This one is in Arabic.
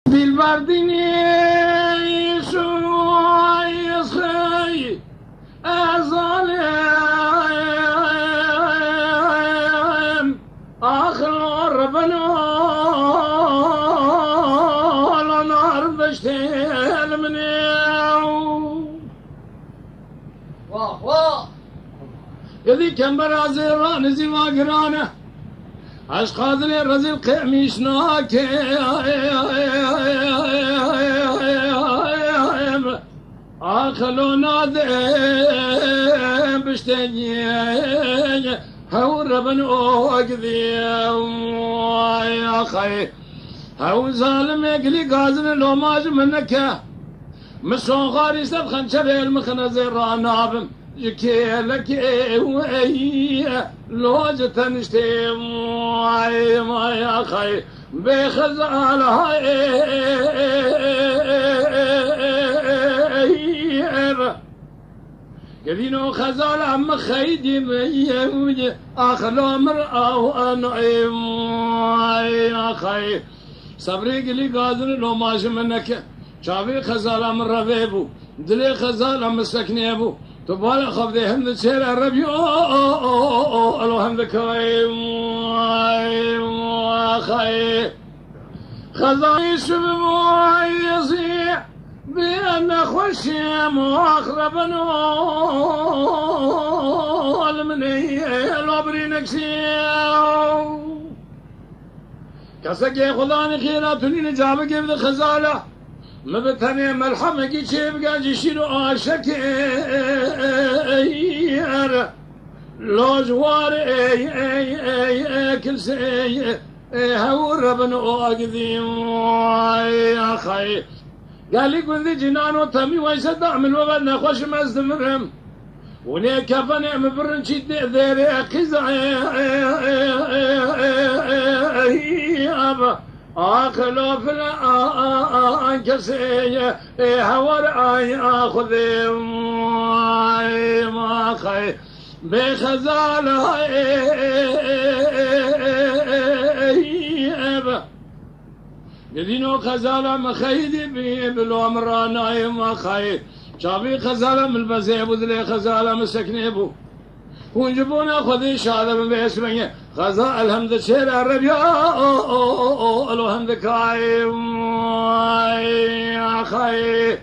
بالبردني شوي صخي أظالم آخر ربنا لنار بشتيل مني واه واه يذي كم برازي رانزي ما قرانه عش قادر الرزي القميش ناكي آخلو نادي بشتني هو ربن أوقذي يا خي هو ظالم يقلي قازن لو ماج منك مسون غاري سبخن شبه المخنز الرانابم يكي لك وي لوج تنشتي ما يا خي بخزال هاي كذينو خزال عم خيدي مي اخلو مرأة انعيم يا خي صبري قلي قادر لو ماش منك شافي خزال من ربيبو دلي خزال مسكني ابو تبالغ خفضي هم سير الربي الله هم ذكاي خي خزاي سبب يصيح بأن خشيم وأخرب نول مني الأبري نكسيو كسكي خضاني خيراتني نجابك ابن خزالة مبتني ملحمة شيب قاجي شيرو آشكير لو جوار اي كل سي هو ربن اوقذي يا خي قال لي قل ذي جنانو تمي ويصدع من وغد نخوش ما استمرهم ولي كفني مبرن شد ذيري قزع ابا آخلو فلا أنكسي هور أي أخذ ما خي بخزال يدينو خزالة مخيدي بي بلو مرانا ما خي شابي خزالة من البزيب وذلي خزالة مسكنيبو ونجبونا خذي شهادة من باسمه غزاء الحمد شير الربيع الحمد كايم يا خي